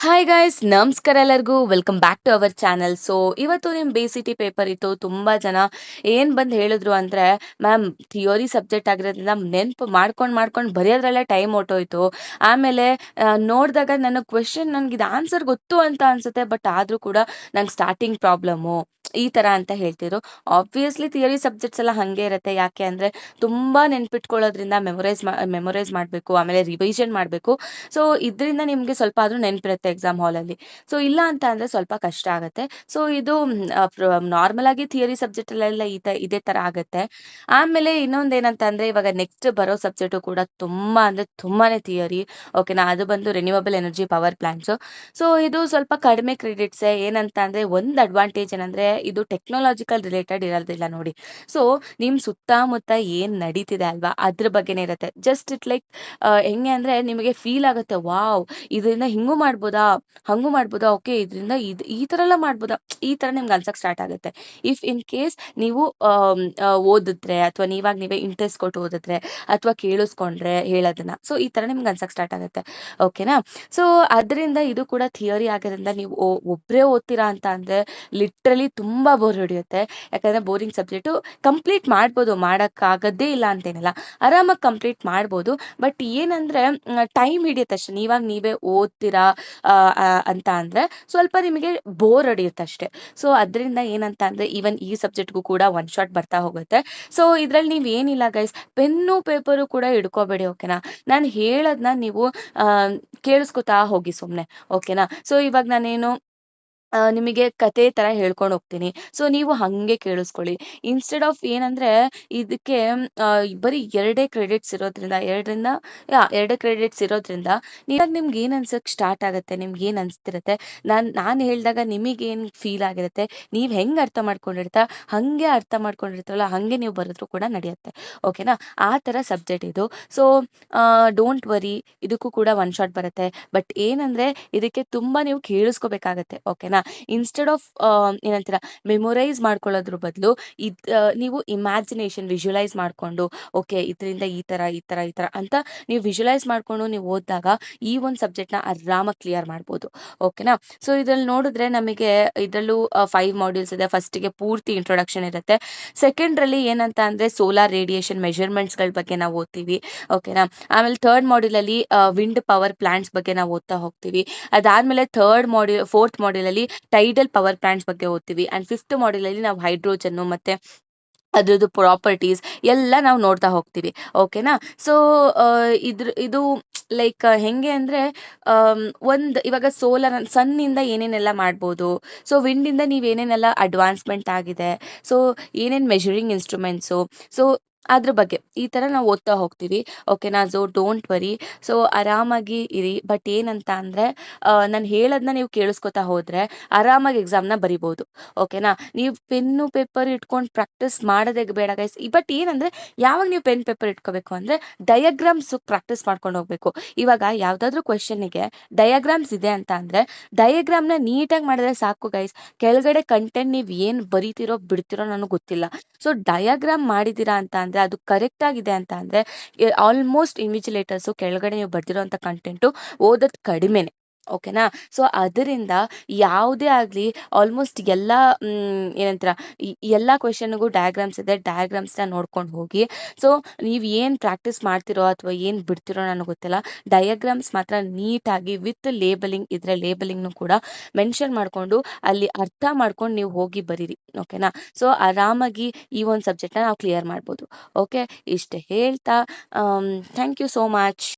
Hi guys ನಮಸ್ಕಾರ ಎಲ್ಲರಿಗೂ welcome back to our channel. So ಇವತ್ತು ನಿಮ್ಮ ಬೇಸಿಟಿ ಪೇಪರ್ ಇತ್ತು. ತುಂಬ ಜನ ಏನು ಬಂದು ಹೇಳಿದ್ರು ಅಂದರೆ, ಮ್ಯಾಮ್ ಥಿಯೋರಿ ಸಬ್ಜೆಕ್ಟ್ ಆಗಿರೋದ್ರಿಂದ ನೆನಪು ಮಾಡ್ಕೊಂಡು ಬರೆಯೋದ್ರಲ್ಲೇ ಟೈಮ್ ಹೊರ್ಟೋಯ್ತು. ಆಮೇಲೆ ನೋಡಿದಾಗ ನನ್ನ ಕ್ವೆಶನ್ ನನಗೆ ಇದು ಆನ್ಸರ್ ಗೊತ್ತು ಅಂತ ಅನ್ಸುತ್ತೆ, ಬಟ್ ಆದರೂ ಕೂಡ ನಂಗೆ ಸ್ಟಾರ್ಟಿಂಗ್ ಪ್ರಾಬ್ಲಮ್ಮು ಈ ಥರ ಅಂತ ಹೇಳ್ತಿದ್ರು. ಆಬ್ವಿಯಸ್ಲಿ ಥಿಯರಿ ಸಬ್ಜೆಕ್ಟ್ಸ್ ಎಲ್ಲ ಹಾಗೆ ಇರುತ್ತೆ. ಯಾಕೆ ಅಂದರೆ ತುಂಬ ನೆನ್ಪಿಟ್ಕೊಳ್ಳೋದ್ರಿಂದ ಮೆಮೊರೈಸ್ ಮಾಡಬೇಕು, ಆಮೇಲೆ ರಿವಿಷನ್ ಮಾಡಬೇಕು. ಸೊ ಇದರಿಂದ ನಿಮಗೆ ಸ್ವಲ್ಪ ಆದರೂ ನೆನಪಿರುತ್ತೆ ಎಕ್ಸಾಮ್ ಹಾಲಲ್ಲಿ. ಸೊ ಇಲ್ಲ ಅಂತ ಅಂದರೆ ಸ್ವಲ್ಪ ಕಷ್ಟ ಆಗುತ್ತೆ. ಸೊ ಇದು ನಾರ್ಮಲ್ ಆಗಿ ಥಿಯರಿ ಸಬ್ಜೆಕ್ಟಲ್ಲೆಲ್ಲ ಇದೇ ಥರ ಆಗುತ್ತೆ. ಆಮೇಲೆ ಇನ್ನೊಂದು ಏನಂತ ಅಂದರೆ, ಇವಾಗ ನೆಕ್ಸ್ಟ್ ಬರೋ ಸಬ್ಜೆಕ್ಟು ಕೂಡ ತುಂಬ ಅಂದರೆ ತುಂಬಾ ಥಿಯರಿ. ಓಕೆನಾ, ಅದು ಬಂದು renewable energy power plants. So ಇದು ಸ್ವಲ್ಪ ಕಡಿಮೆ ಕ್ರೆಡಿಟ್ಸೇ. ಏನಂತ ಅಂದರೆ, ಒಂದು ಅಡ್ವಾಂಟೇಜ್ ಏನಂದರೆ ಇದು ಟೆಕ್ನಾಲಜಿಕಲ್ ರಿಲೇಟೆಡ್ ಇರೋದಿಲ್ಲ ನೋಡಿ. ಸೊ ನಿಮ್ಮ ಸುತ್ತಮುತ್ತ ಏನು ನಡೀತಿದೆ ಅಲ್ವಾ, ಅದ್ರ ಬಗ್ಗೆನೇ ಇರುತ್ತೆ. ಜಸ್ಟ್ ಇಟ್ ಲೈಕ್ ಹೆಂಗೆ ಅಂದರೆ ನಿಮಗೆ ಫೀಲ್ ಆಗುತ್ತೆ, ವಾವ್ ಇದರಿಂದ ಹಿಂಗೂ ಮಾಡ್ಬೋದಾ, ಹಂಗೂ ಮಾಡ್ಬೋದಾ, ಓಕೆ ಇದರಿಂದ ಈ ಥರ ಎಲ್ಲ ಮಾಡ್ಬೋದಾ, ಈ ಥರ ನಿಮ್ಗೆ ಅನ್ಸಕ್ಕೆ ಸ್ಟಾರ್ಟ್ ಆಗುತ್ತೆ. ಇಫ್ ಇನ್ ಕೇಸ್ ನೀವು ಓದಿದ್ರೆ ಅಥವಾ ನೀವೇ ಇಂಟ್ರೆಸ್ಟ್ ಕೊಟ್ಟು ಓದಿದ್ರೆ ಅಥವಾ ಕೇಳಿಸ್ಕೊಂಡ್ರೆ ಹೇಳೋದನ್ನ, ಸೊ ಈ ಥರ ನಿಮ್ಗೆ ಅನ್ಸಕ್ಕೆ ಸ್ಟಾರ್ಟ್ ಆಗುತ್ತೆ. ಓಕೆನಾ. ಸೊ ಅದರಿಂದ ಇದು ಕೂಡ ಥಿಯರಿ ಆಗೋದ್ರಿಂದ ನೀವು ಒಬ್ಬರೇ ಓದ್ತೀರಾ ಅಂತ ಅಂದರೆ ಲಿಟ್ರಲಿ ತುಂಬ ಬೋರ್ ಹೊಡೆಯುತ್ತೆ. ಯಾಕಂದರೆ ಬೋರಿಂಗ್ ಸಬ್ಜೆಕ್ಟು ಕಂಪ್ಲೀಟ್ ಮಾಡ್ಬೋದು, ಮಾಡೋಕ್ಕಾಗದೇ ಇಲ್ಲ ಅಂತೇನಿಲ್ಲ, ಆರಾಮಾಗಿ ಕಂಪ್ಲೀಟ್ ಮಾಡ್ಬೋದು. ಬಟ್ ಏನಂದರೆ ಟೈಮ್ ಹಿಡಿಯುತ್ತೆ ಅಷ್ಟೇ. ನೀವೇ ಓದ್ತೀರಾ ಅಂತ ಅಂದರೆ ಸ್ವಲ್ಪ ನಿಮಗೆ ಬೋರ್ ಹೊಡೆಯುತ್ತೆ ಅಷ್ಟೇ. ಸೊ ಅದರಿಂದ ಏನಂತ ಅಂದರೆ ಈವನ್ ಈ ಸಬ್ಜೆಕ್ಟ್ಗೂ ಕೂಡ ಒನ್ ಶಾಟ್ ಬರ್ತಾ ಹೋಗುತ್ತೆ. ಸೊ ಇದರಲ್ಲಿ ನೀವು ಏನಿಲ್ಲ ಗೈಸ್, ಪೆನ್ನು ಪೇಪರು ಕೂಡ ಹಿಡ್ಕೋಬೇಡಿ. ಓಕೆನಾ, ನಾನು ಹೇಳೋದನ್ನ ನೀವು ಆ, ಕೇಳಿಸ್ಕೊತಾ ಹೋಗಿ ಸುಮ್ಮನೆ. ಓಕೆನಾ. ಸೊ ಇವಾಗ ನಾನೇನು ನಿಮಗೆ ಕತೆ ಥರ ಹೇಳ್ಕೊಂಡು ಹೋಗ್ತೀನಿ. ಸೊ ನೀವು ಹಾಗೆ ಕೇಳಿಸ್ಕೊಳ್ಳಿ. ಇನ್ಸ್ಟೆಡ್ ಆಫ್ ಏನಂದರೆ ಇದಕ್ಕೆ ಬರೀ 2 ಕ್ರೆಡಿಟ್ಸ್ ಇರೋದ್ರಿಂದ 2 ಕ್ರೆಡಿಟ್ಸ್ ಇರೋದ್ರಿಂದ ನೀವಾಗ ನಿಮ್ಗೆ ಏನು ಅನ್ಸಕ್ಕೆ ಸ್ಟಾರ್ಟ್ ಆಗುತ್ತೆ, ನಿಮ್ಗೆ ಏನು ಅನಿಸ್ತಿರುತ್ತೆ, ನಾನು ಹೇಳಿದಾಗ ನಿಮಗೇನು ಫೀಲ್ ಆಗಿರುತ್ತೆ, ನೀವು ಹೆಂಗೆ ಅರ್ಥ ಮಾಡ್ಕೊಂಡಿರ್ತಾ ಹಾಗೆ ಅರ್ಥ ಮಾಡ್ಕೊಂಡಿರ್ತಾರಲ್ಲ ಹಾಗೆ ನೀವು ಬರೆದ್ರು ಕೂಡ ನಡೆಯುತ್ತೆ. ಓಕೆನಾ, ಆ ಥರ ಸಬ್ಜೆಕ್ಟ್ ಇದು. ಸೊ ಡೋಂಟ್ ವರಿ, ಇದಕ್ಕೂ ಕೂಡ ಒನ್ ಶಾಟ್ ಬರುತ್ತೆ. ಬಟ್ ಏನಂದರೆ ಇದಕ್ಕೆ ತುಂಬ ನೀವು ಕೇಳಿಸ್ಕೋಬೇಕಾಗತ್ತೆ. ಓಕೆನಾ. ಇನ್ಸ್ಟೆಡ್ ಆಫ್ ಏನಂತೀರ ಮೆಮೊರೈಸ್ ಮಾಡ್ಕೊಳ್ಳೋದ್ರ ಬದಲು ನೀವು ಇಮ್ಯಾಜಿನೇಷನ್ ವಿಜುವಲೈಸ್ ಮಾಡಿಕೊಂಡು, ಓಕೆ ಇದರಿಂದ ಈ ಥರ ಅಂತ ನೀವು ವಿಜುವಲೈಸ್ ಮಾಡಿಕೊಂಡು ನೀವು ಓದಿದಾಗ ಈ ಒಂದು ಸಬ್ಜೆಕ್ಟ್ನ ಆರಾಮಾಗಿ ಕ್ಲಿಯರ್ ಮಾಡ್ಬೋದು. ಓಕೆನಾ. ಸೊ ಇದರಲ್ಲಿ ನೋಡಿದ್ರೆ ನಮಗೆ ಇದರಲ್ಲೂ 5 ಮಾಡ್ಯೂಲ್ಸ್ ಇದೆ. ಫಸ್ಟಿಗೆ ಪೂರ್ತಿ ಇಂಟ್ರೊಡಕ್ಷನ್ ಇರುತ್ತೆ. ಸೆಕೆಂಡ್ರಲ್ಲಿ ಏನಂತ ಅಂದರೆ ಸೋಲಾರ್ ರೇಡಿಯೇಷನ್ ಮೆಷರ್ಮೆಂಟ್ಸ್ಗಳ ಬಗ್ಗೆ ನಾವು ಓದ್ತೀವಿ. ಓಕೆನಾ. ಆಮೇಲೆ ಥರ್ಡ್ ಮಾಡ್ಯೂಲಲ್ಲಿ ವಿಂಡ್ ಪವರ್ ಪ್ಲಾಂಟ್ಸ್ ಬಗ್ಗೆ ನಾವು ಓದ್ತಾ ಹೋಗ್ತೀವಿ. ಅದಾದಮೇಲೆ ಫೋರ್ತ್ ಮಾಡ್ಯೂಲಲ್ಲಿ ಟೈಡಲ್ ಪವರ್ ಪ್ಲಾಂಟ್ಸ್ ಬಗ್ಗೆ ಓದ್ತೀವಿ. ಆ್ಯಂಡ್ ಫಿಫ್ತ್ ಮಾಡ್ಯೂಲಲ್ಲಿ ನಾವು ಹೈಡ್ರೋಜನ್ನು ಮತ್ತು ಅದ್ರದ್ದು ಪ್ರಾಪರ್ಟೀಸ್ ಎಲ್ಲ ನಾವು ನೋಡ್ತಾ ಹೋಗ್ತೀವಿ. ಓಕೆನಾ. ಸೊ ಇದು ಲೈಕ್ ಹೆಂಗೆ ಅಂದರೆ ಒಂದು ಇವಾಗ ಸನ್ನಿಂದ ಏನೇನೆಲ್ಲ ಮಾಡ್ಬೋದು, ಸೊ ವಿಂಡಿಂದ ನೀವು ಏನೇನೆಲ್ಲ ಅಡ್ವಾನ್ಸ್ಮೆಂಟ್ ಆಗಿದೆ, ಸೊ ಏನೇನು ಮೆಷರಿಂಗ್ ಇನ್ಸ್ಟ್ರೂಮೆಂಟ್ಸು, ಸೊ ಅದ್ರ ಬಗ್ಗೆ ಈ ಥರ ನಾವು ಓದ್ತಾ ಹೋಗ್ತೀವಿ. ಓಕೆನಾ. ಸೊ ಡೋಂಟ್ ವರಿ, ಸೊ ಆರಾಮಾಗಿ ಇರಿ. ಬಟ್ ಏನಂತ ಅಂದರೆ ನಾನು ಹೇಳೋದನ್ನ ನೀವು ಕೇಳಿಸ್ಕೊತಾ ಹೋದರೆ ಆರಾಮಾಗಿ ಎಕ್ಸಾಮ್ನ ಬರಿಬೋದು. ಓಕೆನಾ. ನೀವು ಪೆನ್ನು ಪೇಪರ್ ಇಟ್ಕೊಂಡು ಪ್ರಾಕ್ಟೀಸ್ ಮಾಡೋದೇ ಬೇಡ ಗೈಸ್. ಬಟ್ ಏನಂದರೆ ಯಾವಾಗ ನೀವು ಪೆನ್ ಪೇಪರ್ ಇಟ್ಕೋಬೇಕು ಅಂದರೆ ಡಯಾಗ್ರಾಮ್ಸ್ ಪ್ರಾಕ್ಟೀಸ್ ಮಾಡ್ಕೊಂಡು ಹೋಗಬೇಕು. ಇವಾಗ ಯಾವುದಾದ್ರೂ ಕ್ವೆಶನ್ನಿಗೆ ಡಯಾಗ್ರಾಮ್ಸ್ ಇದೆ ಅಂತ ಅಂದರೆ ಡಯಾಗ್ರಾಮ್ನ ನೀಟಾಗಿ ಮಾಡಿದ್ರೆ ಸಾಕು ಗೈಸ್. ಕೆಳಗಡೆ ಕಂಟೆಂಟ್ ನೀವು ಏನು ಬರಿತೀರೋ ಬಿಡ್ತೀರೋ ನನಗೆ ಗೊತ್ತಿಲ್ಲ. ಸೊ ಡಯಾಗ್ರಾಮ್ ಮಾಡಿದ್ದೀರಾ ಅಂತ ಅಂದರೆ ಅದು ಕರೆಕ್ಟ್ ಆಗಿದೆ ಅಂತ ಅಂದರೆ ಆಲ್ಮೋಸ್ಟ್ ಇನ್ವಿಜಿಲೇಟರ್ಸು ಕೆಳಗಡೆ ನೀವು ಬರ್ದಿರೋಂಥ ಕಂಟೆಂಟು ಓದೋದು ಕಡಿಮೆನೆ. ಓಕೆನಾ. ಸೊ ಅದರಿಂದ ಯಾವುದೇ ಆಗಲಿ ಆಲ್ಮೋಸ್ಟ್ ಎಲ್ಲ ಏನಂತೀರ ಎಲ್ಲ ಕ್ವೆಶನ್ನಿಗೂ ಡಯಾಗ್ರಾಮ್ಸ್ ಇದೆ. ಡಯಾಗ್ರಾಮ್ಸ್ನ ನೋಡ್ಕೊಂಡು ಹೋಗಿ. ಸೊ ನೀವು ಏನು ಪ್ರಾಕ್ಟೀಸ್ ಮಾಡ್ತಿರೋ ಅಥವಾ ಏನು ಬಿಡ್ತಿರೋ ನನಗೆ ಗೊತ್ತಿಲ್ಲ, ಡಯಾಗ್ರಾಮ್ಸ್ ಮಾತ್ರ ನೀಟಾಗಿ ವಿತ್ ಲೇಬಲಿಂಗ್ ಇದ್ರೆ ಲೇಬಲಿಂಗ್ನು ಕೂಡ ಮೆನ್ಷನ್ ಮಾಡಿಕೊಂಡು ಅಲ್ಲಿ ಅರ್ಥ ಮಾಡ್ಕೊಂಡು ನೀವು ಹೋಗಿ ಬರೀರಿ. ಓಕೆನಾ. ಸೊ ಆರಾಮಾಗಿ ಈ ಒಂದು ಸಬ್ಜೆಕ್ಟ್ನ ನಾವು ಕ್ಲಿಯರ್ ಮಾಡ್ಬೋದು. ಓಕೆ, ಇಷ್ಟು ಹೇಳ್ತಾ ಥ್ಯಾಂಕ್ ಯು ಸೋ ಮಚ್.